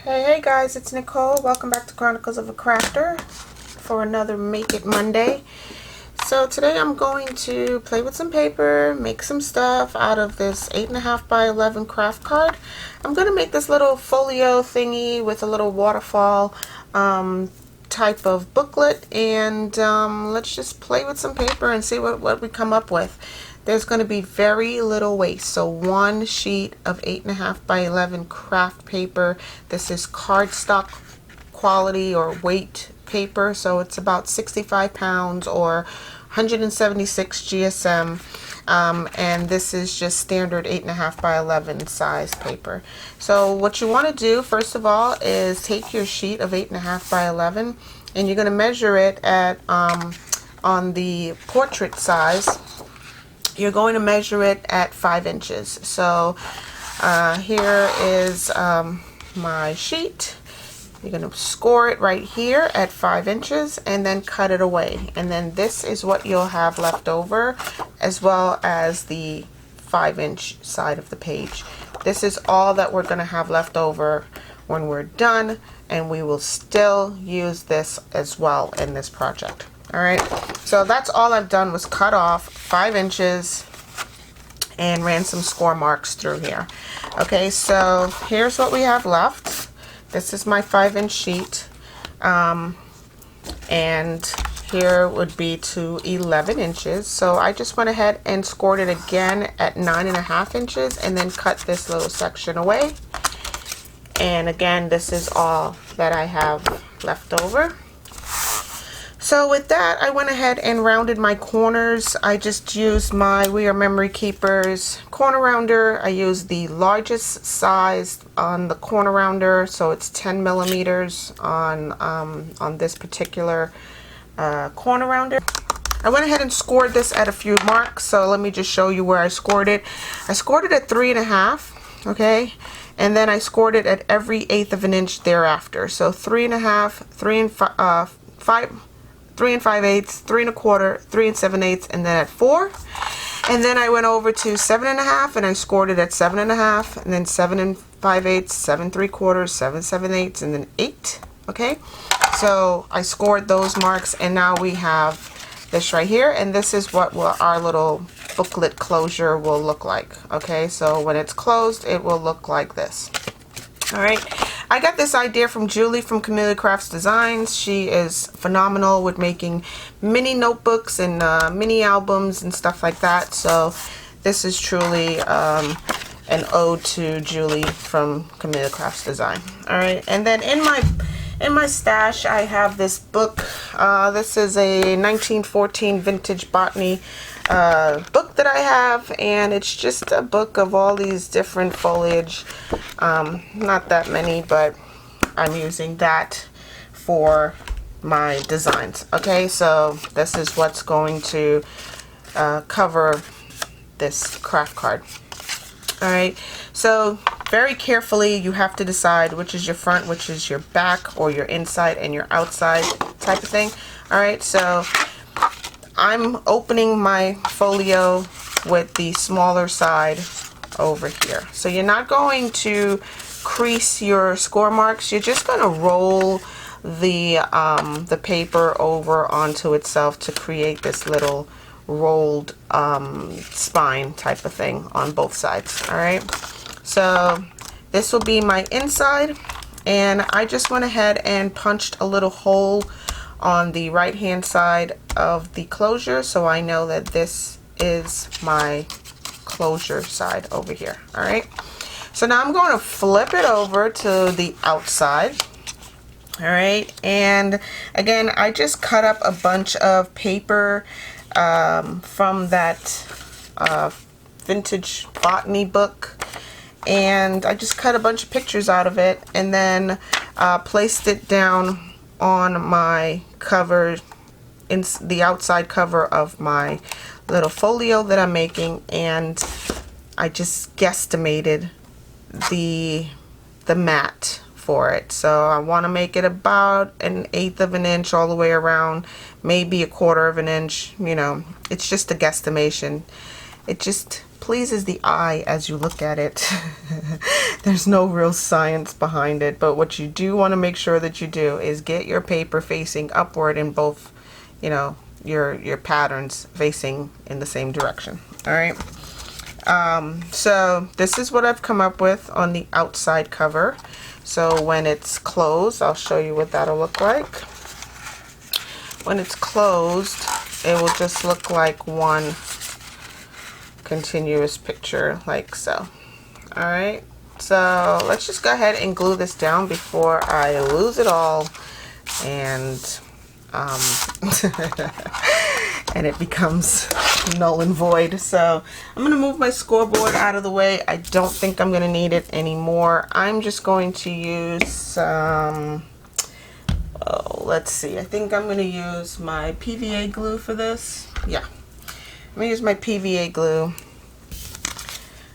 Hey guys, it's Nicole. Welcome back to Chronicles of a Crafter for another Make It Monday. So today I'm going to play with some paper, make some stuff out of this 8.5 by 11 craft card. I'm going to make this little folio thingy with a little waterfall type of booklet, and let's just play with some paper and see what we come up with. There's going to be very little waste. So one sheet of 8.5 by 11 craft paper. This is cardstock quality or weight paper. So it's about 65 pounds or 176 GSM. And this is just standard 8.5 by 11 size paper. So what you want to do first of all is take your sheet of 8.5 by 11 and you're going to measure it at on the portrait size. You're going to measure it at 5 inches. So here is my sheet. You're going to score it right here at 5 inches and then cut it away. And then this is what you'll have left over, as well as the 5-inch side of the page. This is all that we're going to have left over when we're done, and we will still use this as well in this project. Alright, so that's all I've done was cut off 5 inches and ran some score marks through here. Okay, so here's what we have left. This is my 5-inch sheet, and here would be to 11 inches. So I just went ahead and scored it again at 9.5 inches and then cut this little section away. And again, this is all that I have left over. So with that, I went ahead and rounded my corners. I just used my We Are Memory Keepers corner rounder. I used the largest size on the corner rounder, so it's 10 millimeters on this particular corner rounder. I went ahead and scored this at a few marks, so let me just show you where I scored it. I scored it at 3.5, okay? And then I scored it at every 1/8 of an inch thereafter. So 3.5, 3 and 3 5/8, 3 1/4, 3 7/8, and then at 4. And then I went over to 7.5 and I scored it at 7.5, and then 7 5/8, 7 3/4, 7 7/8, and then 8. Okay, so I scored those marks, and now we have this right here, and this is what our little booklet closure will look like. Okay, so when it's closed, it will look like this. All right. I got this idea from Julie from Camelia Crafts Designs. She is phenomenal with making mini notebooks and mini albums and stuff like that. So this is truly an ode to Julie from Camelia Crafts Design. All right, and then in my stash, I have this book. This is a 1914 vintage botany book that I have, and it's just a book of all these different foliage. Not that many, but I'm using that for my designs. Okay, so this is what's going to cover this craft card. Alright, so very carefully you have to decide which is your front, which is your back, or your inside and your outside type of thing. Alright, so I'm opening my folio with the smaller side over here. So you're not going to crease your score marks. You're just going to roll the paper over onto itself to create this little rolled spine type of thing on both sides. All right. So this will be my inside, and I just went ahead and punched a little hole on the right hand side of the closure, so I know that this is my closure side over here. All right, so now I'm going to flip it over to the outside. All right, and again, I just cut up a bunch of paper from that vintage botany book, and I just cut a bunch of pictures out of it and then placed it down on my cover, in the outside cover of my little folio that I'm making, and I just guesstimated the mat for it. So I want to make it about an 1/8 of an inch all the way around, maybe 1/4 of an inch. You know, it's just a guesstimation. It just pleases the eye as you look at it. There's no real science behind it, but what you do want to make sure that you do is get your paper facing upward in both, you know, your patterns facing in the same direction. All right. So this is what I've come up with on the outside cover. So when it's closed, I'll show you what that'll look like. When it's closed, it will just look like one continuous picture, like so. All right, so let's just go ahead and glue this down before I lose it all and and it becomes null and void. So I'm gonna move my scoreboard out of the way. I don't think I'm gonna need it anymore. I'm just going to use some, oh, let's see, I think I'm gonna use my PVA glue for this. Yeah, I'm gonna use my PVA glue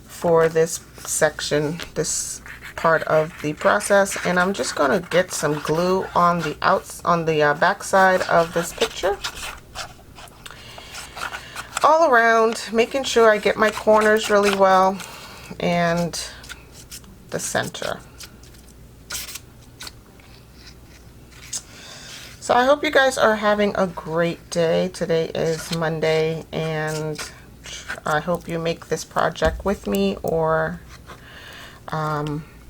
for this section, this part of the process, and I'm just gonna get some glue on the back side of this picture, all around, making sure I get my corners really well and the center. So I hope you guys are having a great day. Today is Monday, and I hope you make this project with me, or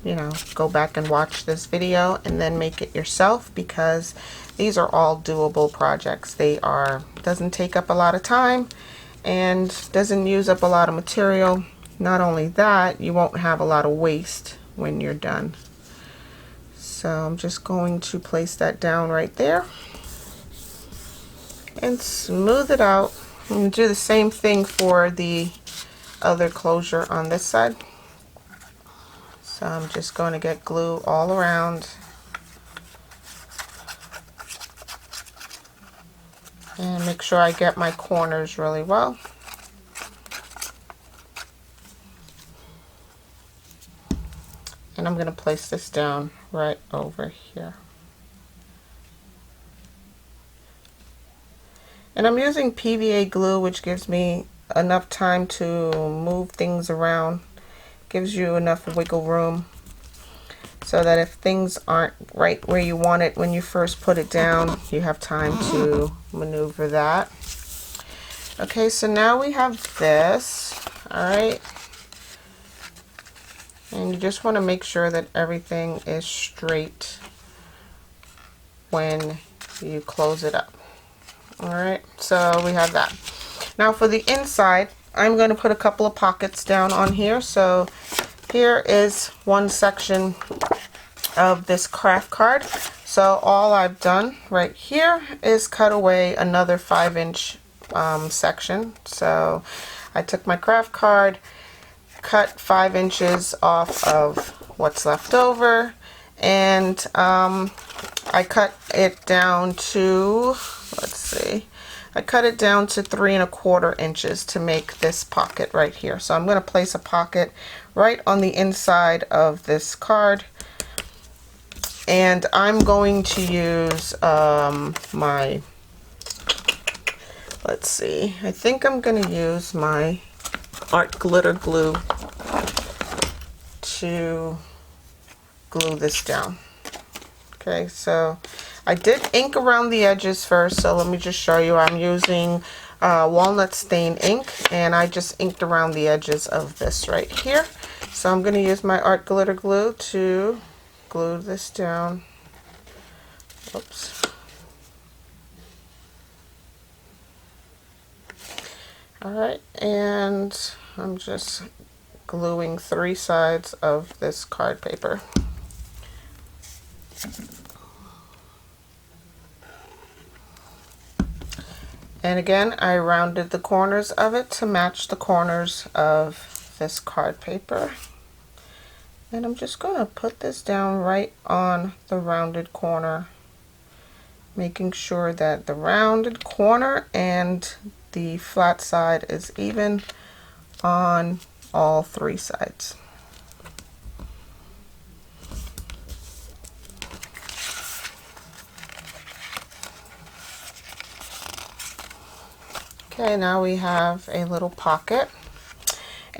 you know, go back and watch this video and then make it yourself, because these are all doable projects. Doesn't take up a lot of time and doesn't use up a lot of material. Not only that, you won't have a lot of waste when you're done. So I'm just going to place that down right there and smooth it out. I'm going to do the same thing for the other closure on this side. So I'm just going to get glue all around and make sure I get my corners really well. And I'm going to place this down right over here. And I'm using PVA glue, which gives me enough time to move things around, gives you enough wiggle room so that if things aren't right where you want it when you first put it down, you have time to maneuver that. Okay, so now we have this. All right, and you just want to make sure that everything is straight when you close it up. All right, so we have that. Now for the inside, I'm going to put a couple of pockets down on here. So here is one section of this craft card. So all I've done right here is cut away another 5-inch section. So I took my craft card, cut 5 inches off of what's left over, and I cut it down to, let's see, I cut it down to 3 1/4 inches to make this pocket right here. So I'm going to place a pocket right on the inside of this card, and I'm going to use my, let's see, I think I'm going to use my art glitter glue to glue this down. Okay, so I did ink around the edges first, so let me just show you. I'm using walnut stain ink, and I just inked around the edges of this right here. So I'm going to use my art glitter glue to glue this down. Oops. Alright, and I'm just gluing 3 sides of this card paper. And again, I rounded the corners of it to match the corners of this card paper. And I'm just going to put this down right on the rounded corner, making sure that the rounded corner and the flat side is even on all 3 sides. Okay, now we have a little pocket,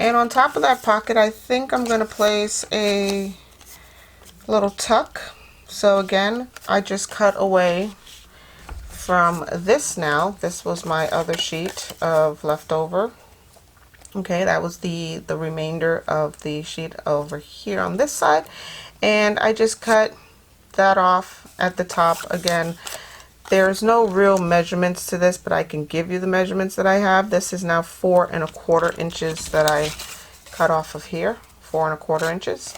And on top of that pocket, I think I'm going to place a little tuck. So again, I just cut away from this now. This was my other sheet of leftover. Okay, that was the remainder of the sheet over here on this side. And I just cut that off at the top. Again, there's no real measurements to this, but I can give you the measurements that I have. This is now 4 1/4 inches that I cut off of here, 4 1/4 inches.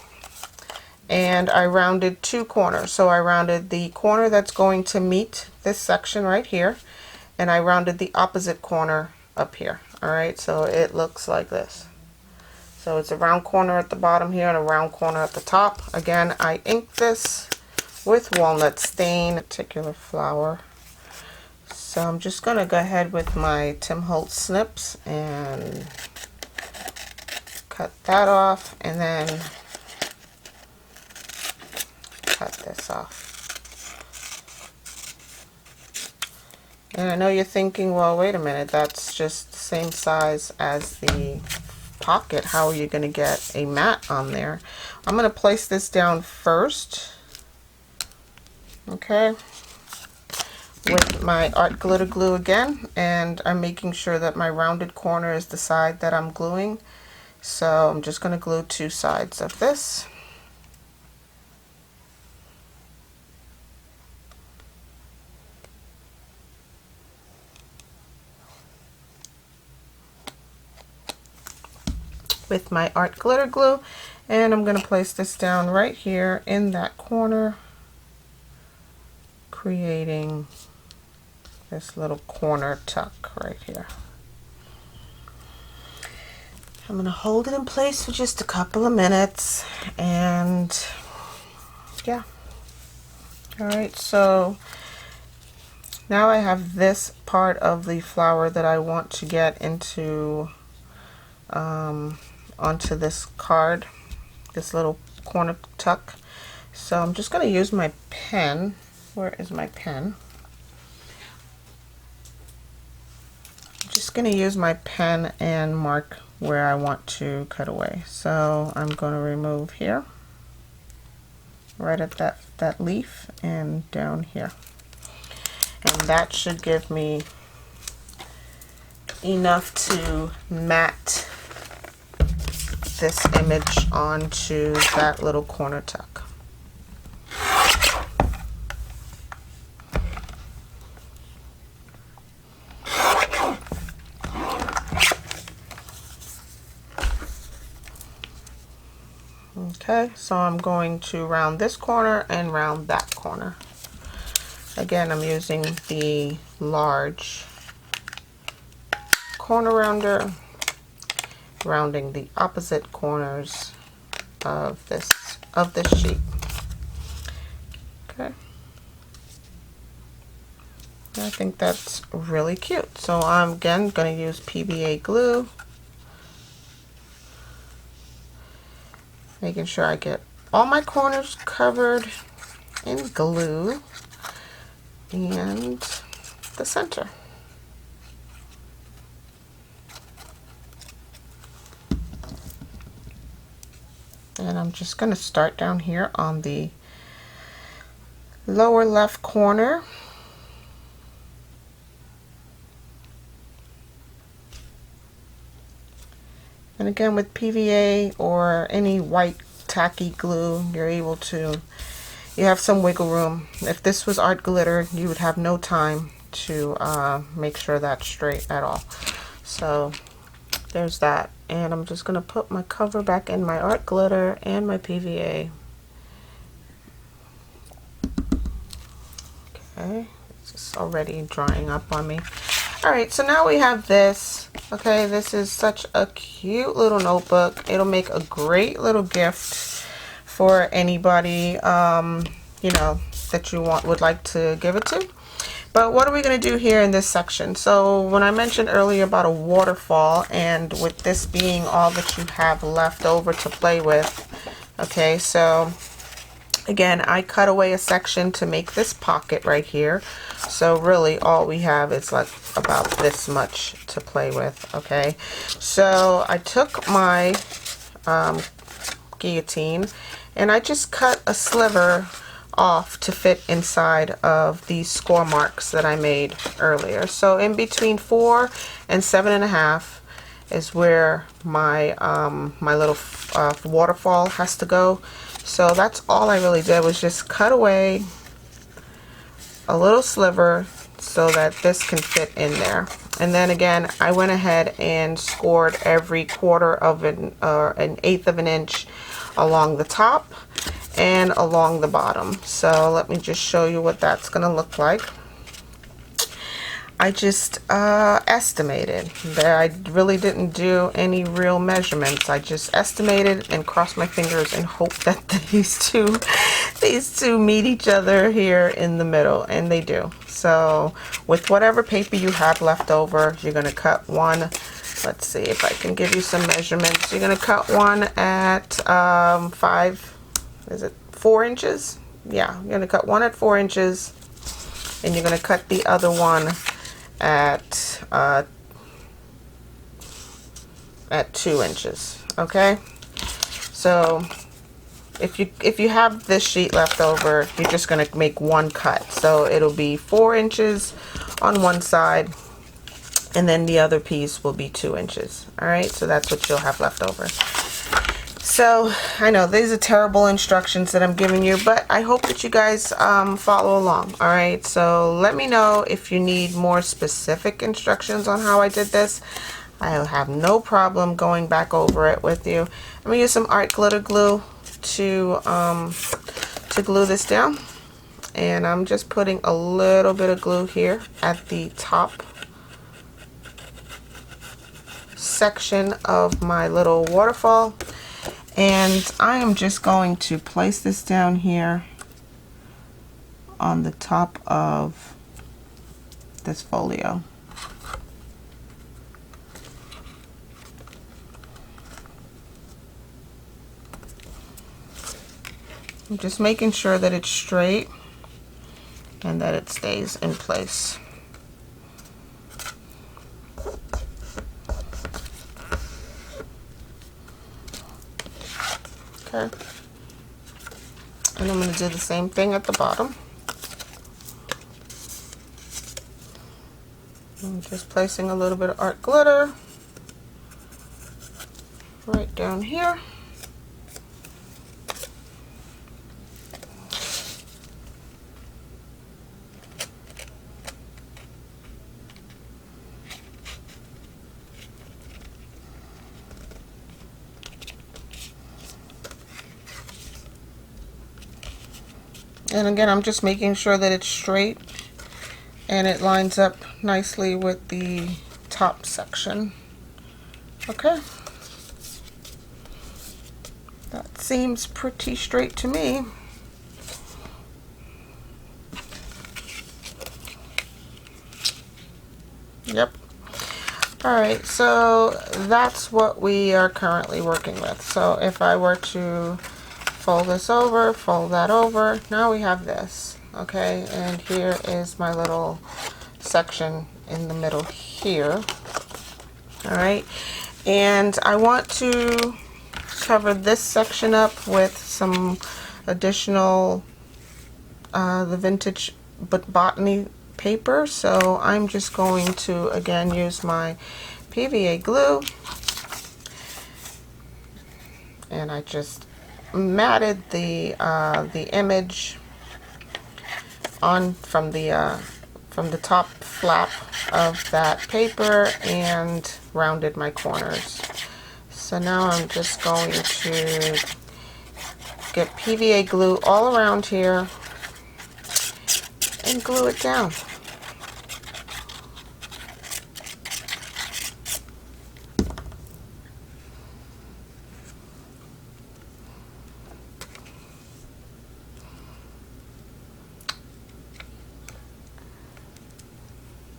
And I rounded 2 corners. So I rounded the corner that's going to meet this section right here, and I rounded the opposite corner up here. All right, so it looks like this. So it's a round corner at the bottom here and a round corner at the top. Again, I inked this with walnut stain, particular flower. So I'm just going to go ahead with my Tim Holtz snips and cut that off, and then cut this off. And I know you're thinking, well, wait a minute, that's just the same size as the pocket. How are you going to get a mat on there? I'm going to place this down first, okay, with my art glitter glue again, and I'm making sure that my rounded corner is the side that I'm gluing. So I'm just going to glue 2 sides of this. With my art glitter glue, and I'm going to place this down right here in that corner, creating this little corner tuck right here. I'm going to hold it in place for just a couple of minutes, and yeah. Alright, so now I have this part of the flower that I want to get into onto this card, this little corner tuck. So I'm just going to use my pen. Where is my pen? I'm just going to use my pen and mark where I want to cut away. So I'm going to remove here, right at that leaf, and down here. And that should give me enough to mat this image onto that little corner tuck. Okay, so I'm going to round this corner and round that corner. Again, I'm using the large corner rounder, rounding the opposite corners of this sheet. Okay, I think that's really cute. So I'm again going to use PVA glue, making sure I get all my corners covered in glue and the center. And I'm just going to start down here on the lower left corner. And again, with PVA or any white tacky glue, you're able to, you have some wiggle room. If this was art glitter, you would have no time to make sure that's straight at all. So there's that. And I'm just going to put my cover back in my art glitter and my PVA. Okay, it's just already drying up on me. Alright, so now we have this. Okay, this is such a cute little notebook. It'll make a great little gift for anybody, you know, that you would like to give it to. But what are we going to do here in this section? So when I mentioned earlier about a waterfall, and with this being all that you have left over to play with, okay, so Again, I cut away a section to make this pocket right here. So really all we have is like about this much to play with, okay? So I took my guillotine and I just cut a sliver off to fit inside of these score marks that I made earlier. So in between 4 and 7.5 is where my my little waterfall has to go. So that's all I really did, was just cut away a little sliver so that this can fit in there. And then again, I went ahead and scored every 1/4 of an 1/8 of an inch along the top and along the bottom. So let me just show you what that's gonna look like. I just estimated that. I really didn't do any real measurements. I just estimated and crossed my fingers and hope that these two meet each other here in the middle, and they do. So with whatever paper you have left over, you're going to cut one. Let's see if I can give you some measurements. You're going to cut one at 4 inches? Yeah, you're going to cut one at 4 inches, and you're going to cut the other one at 2 inches. Okay, so if you have this sheet left over, you're just going to make one cut. So it'll be 4 inches on one side, and then the other piece will be 2 inches. All right, so that's what you'll have left over. So I know these are terrible instructions that I'm giving you, but I hope that you guys follow along. All right, so let me know if you need more specific instructions on how I did this. I'll have no problem going back over it with you. I'm gonna use some art glitter glue to glue this down, and I'm just putting a little bit of glue here at the top section of my little waterfall. And I am just going to place this down here on the top of this folio. I'm just making sure that it's straight and that it stays in place. Okay. And I'm going to do the same thing at the bottom. I'm just placing a little bit of art glitter right down here. And again, I'm just making sure that it's straight and it lines up nicely with the top section. Okay. That seems pretty straight to me. Yep. Alright, so that's what we are currently working with. So if I were to fold this over, fold that over, now we have this. Okay, and here is my little section in the middle here. Alright, and I want to cover this section up with some additional the vintage botany paper. So I'm just going to again use my PVA glue, and I just matted the image on from the top flap of that paper and rounded my corners. So now I'm just going to get PVA glue all around here and glue it down.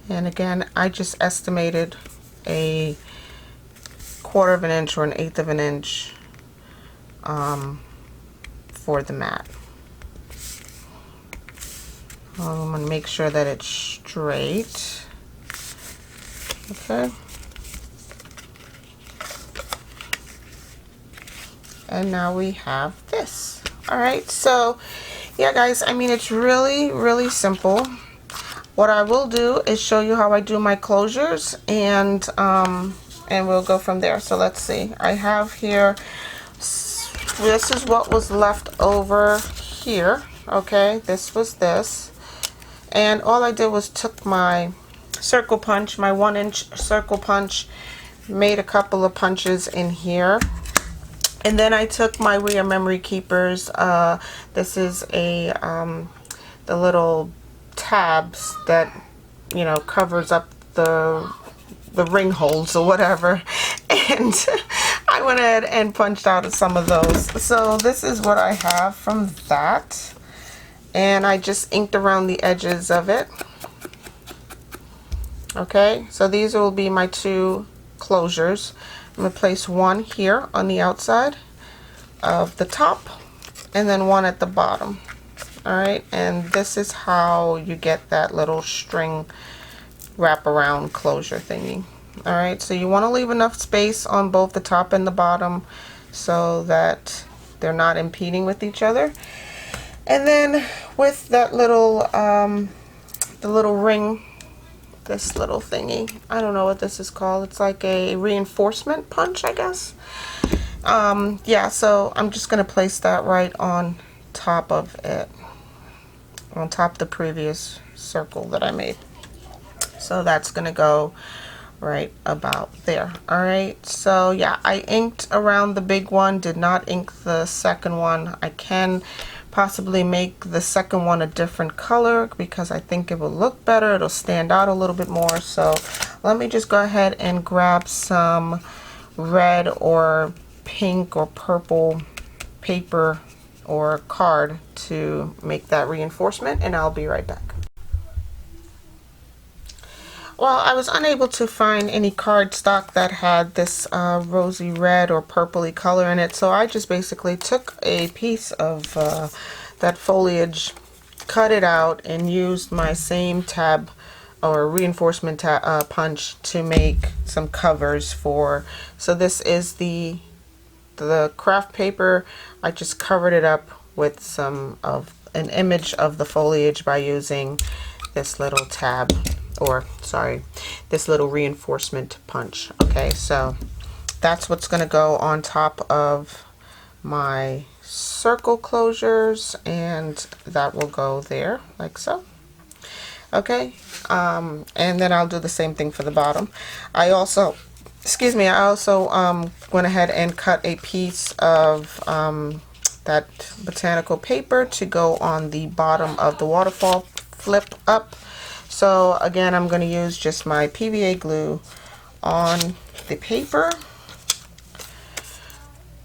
And again, I just estimated a 1/4 of an inch or an 1/8 of an inch for the mat. I'm going to make sure that it's straight. Okay. And now we have this. All right, so yeah guys, I mean, it's really simple. What I will do is show you how I do my closures, and we'll go from there. So let's see, I have here, this is what was left over here. Okay, this was this, and all I did was took my circle punch, my 1-inch circle punch, made a couple of punches in here. And then I took my We Are Memory Keepers. This is a the little tabs that, you know, covers up the ring holes or whatever, and I went ahead and punched out some of those. So this is what I have from that, and I just inked around the edges of it. Okay, so these will be my 2 closures. I'm going to place one here on the outside of the top, and then one at the bottom. Alright, and this is how you get that little string wraparound closure thingy. Alright, so you want to leave enough space on both the top and the bottom so that they're not impeding with each other. And then with that little, the little ring, this little thingy, I don't know what this is called, it's like a reinforcement punch, I guess. Yeah, so I'm just going to place that right on top of it, on top of the previous circle that I made. So that's going to go right about there. Alright, so yeah, I inked around the big one, did not ink the second one. I can possibly make the second one a different color because I think it will look better, it'll stand out a little bit more. So let me just go ahead and grab some red or pink or purple paper or card to make that reinforcement, and I'll be right back. Well, I was unable to find any cardstock that had this rosy red or purpley color in it, so I just basically took a piece of that foliage, cut it out, and used my same tab or reinforcement punch to make some covers for. So this is the craft paper. I just covered it up with some of an image of the foliage by using this little tab, or sorry, this little reinforcement punch. Okay, so that's what's going to go on top of my circle closures, and that will go there like so. Okay, and then I'll do the same thing for the bottom. I also went ahead and cut a piece of that botanical paper to go on the bottom of the waterfall flip up. So again, I'm going to use just my PVA glue on the paper,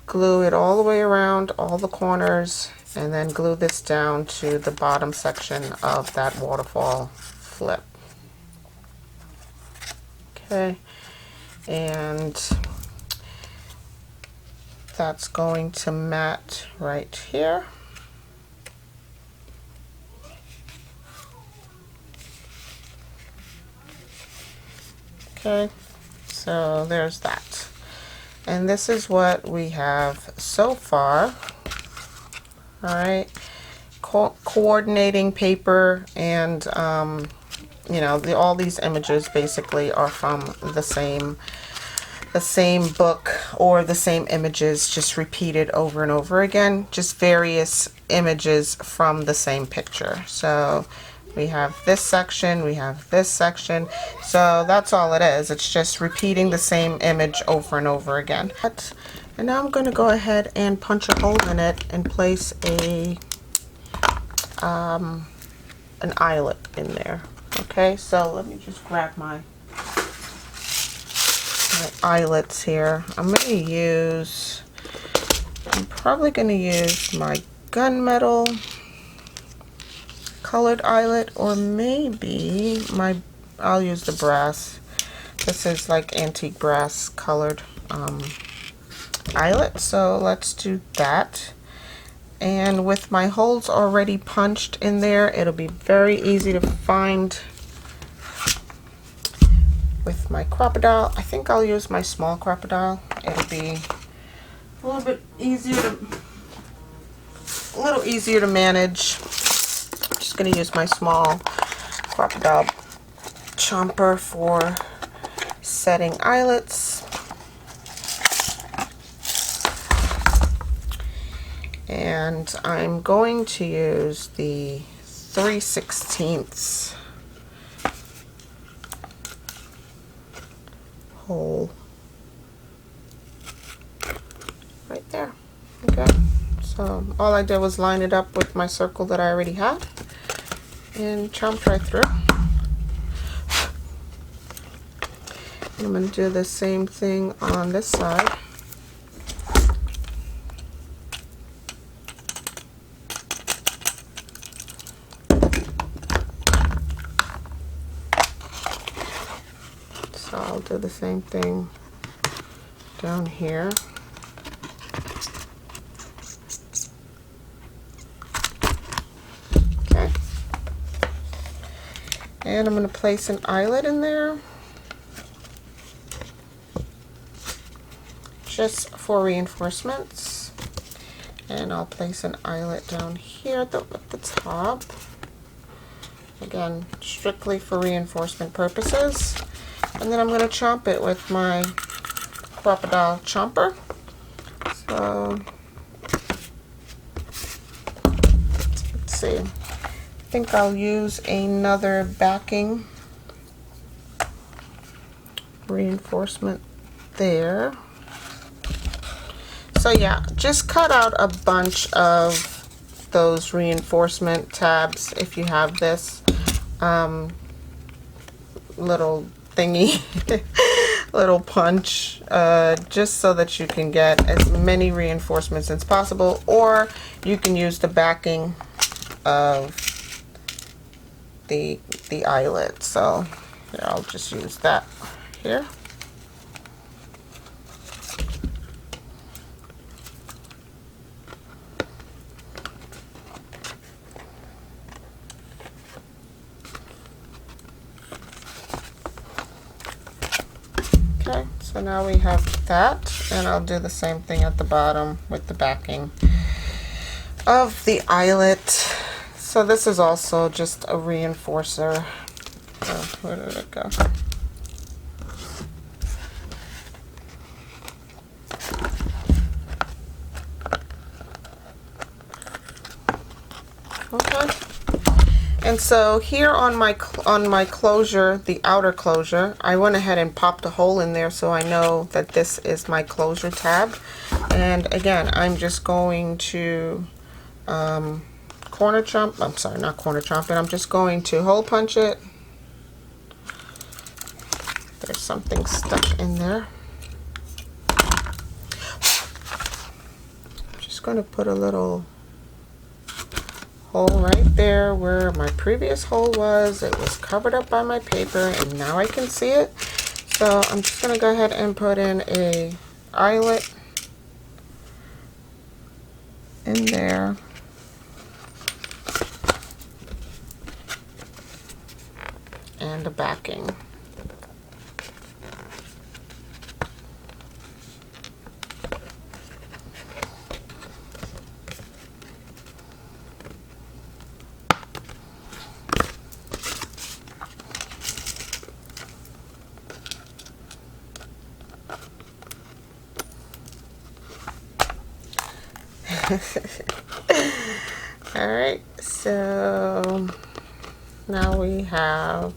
glue it all the way around all the corners, and then glue this down to the bottom section of that waterfall flip. Okay, and that's going to mat right here. Okay, so there's that, and this is what we have so far. All right, coordinating paper, and you know, all these images basically are from the same book, or the same images just repeated over and over again, just various images from the same picture. So we have this section, we have this section, so that's all it is. It's just repeating the same image over and over again. And now I'm going to go ahead and punch a hole in it and place an eyelet in there. Okay, so let me just grab my eyelets here. I'm probably going to use my gunmetal colored eyelet, or maybe I'll use the brass. This is like antique brass colored eyelet, so let's do that. And with my holes already punched in there, it'll be very easy to find with my crocodile. I think I'll use my small crocodile. It'll be a little bit easier to manage. I'm just going to use my small crocodile chomper for setting eyelets. And I'm going to use the 3/16 hole right there. Okay, so all I did was line it up with my circle that I already had and chomp right through. And I'm going to do the same thing on this side. So I'll do the same thing down here. Okay. And I'm going to place an eyelet in there, just for reinforcements. And I'll place an eyelet down here at the top. Again, strictly for reinforcement purposes. And then I'm going to chomp it with my crocodile chomper. So, let's see. I think I'll use another backing reinforcement there. So yeah, just cut out a bunch of those reinforcement tabs if you have this little thingy, little punch, just so that you can get as many reinforcements as possible, or you can use the backing of the eyelet. So here, I'll just use that here. Okay, so now we have that, and I'll do the same thing at the bottom with the backing of the eyelet. So this is also just a reinforcer. Oh, where did it go? Okay. And so here on my closure, the outer closure, I went ahead and popped a hole in there so I know that this is my closure tab. And again, I'm just going to corner chomp. I'm sorry, not corner chomp it. I'm just going to hole punch it. There's something stuck in there. I'm just going to put a little hole right there where my previous hole was. It was covered up by my paper and now I can see it. So I'm just going to go ahead and put in a eyelet in there. And a backing. Alright, so now we have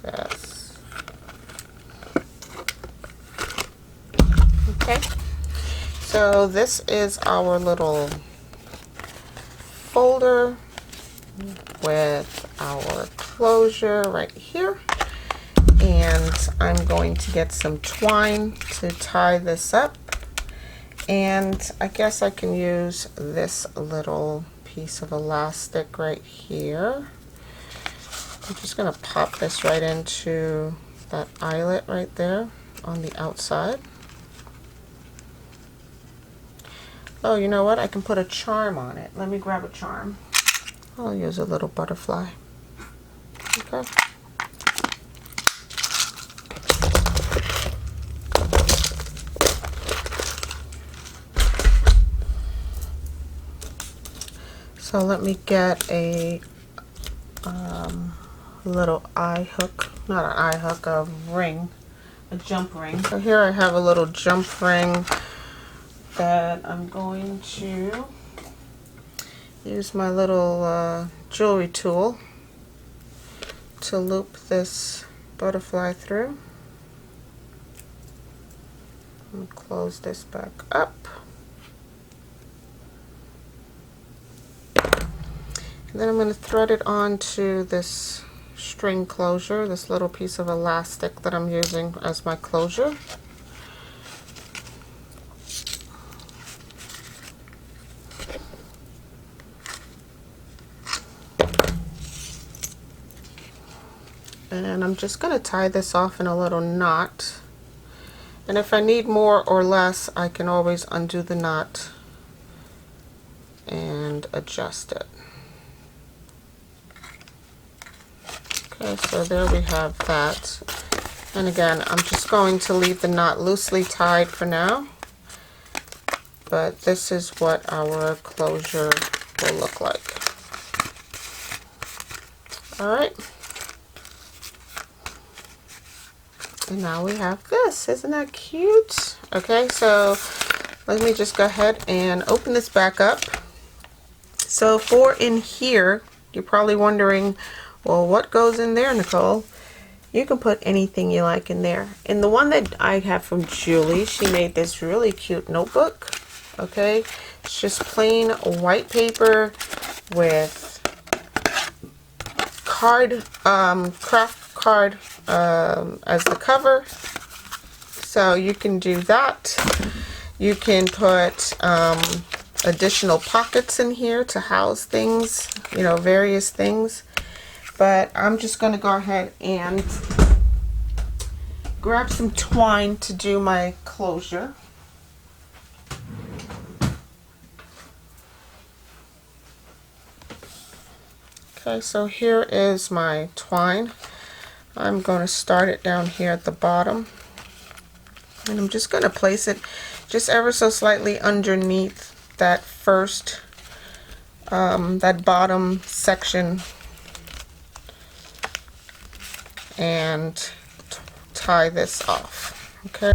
this. Okay, so this is our little folder with our closure right here. And I'm going to get some twine to tie this up. And I guess I can use this little piece of elastic right here. I'm just going to pop this right into that eyelet right there on the outside. Oh, you know what? I can put a charm on it. Let me grab a charm. I'll use a little butterfly. Okay. So let me get a little eye hook, not an eye hook, a ring, a jump ring. So here I have a little jump ring that I'm going to use my little jewelry tool to loop this butterfly through. And close this back up. And then I'm going to thread it onto this string closure, this little piece of elastic that I'm using as my closure. And I'm just going to tie this off in a little knot. And if I need more or less, I can always undo the knot and adjust it. Okay, so there we have that. And again, I'm just going to leave the knot loosely tied for now. But this is what our closure will look like. Alright. And now we have this. Isn't that cute? Okay, so let me just go ahead and open this back up. So for in here, you're probably wondering, well, what goes in there, Nicole? You can put anything you like in there. And the one that I have from Julie, she made this really cute notebook. Okay, it's just plain white paper with card, craft card as the cover. So you can do that. You can put additional pockets in here to house things, you know, various things. But I'm just going to go ahead and grab some twine to do my closure. Okay, so here is my twine. I'm going to start it down here at the bottom. And I'm just going to place it just ever so slightly underneath that first, that bottom section, and tie this off. Okay.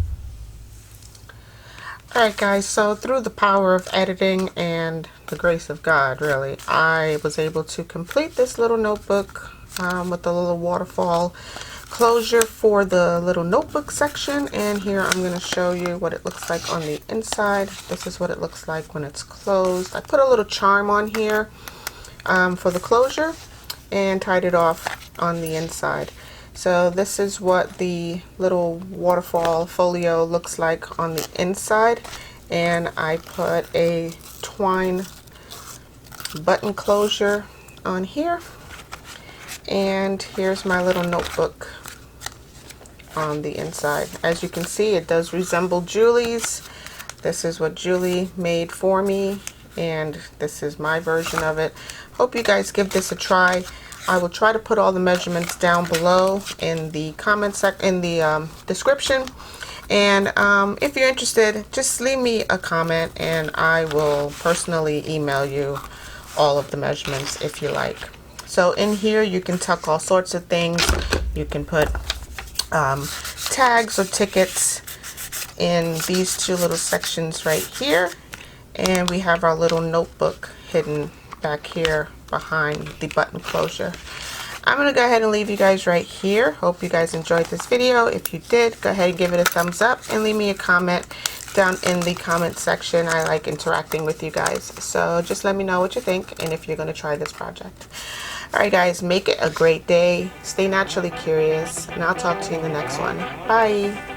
Alright guys, so through the power of editing and the grace of God, really, I was able to complete this little notebook with a little waterfall closure for the little notebook section. And here I'm going to show you what it looks like on the inside. This is what it looks like when it's closed. I put a little charm on here for the closure and tied it off on the inside. So this is what the little waterfall folio looks like on the inside, and I put a twine button closure on here, and here's my little notebook on the inside. As you can see, it does resemble Julie's. This is what Julie made for me, and this is my version of it. Hope you guys give this a try. I will try to put all the measurements down below in the description. And if you're interested, just leave me a comment and I will personally email you all of the measurements if you like. So in here you can tuck all sorts of things. You can put tags or tickets in these two little sections right here. And we have our little notebook hidden back here behind the button closure. I'm going to go ahead and leave you guys right here. Hope you guys enjoyed this video. If you did, go ahead and give it a thumbs up and leave me a comment down in the comment section. I like interacting with you guys. So just let me know what you think and if you're going to try this project. Alright guys, make it a great day. Stay naturally curious, and I'll talk to you in the next one. Bye.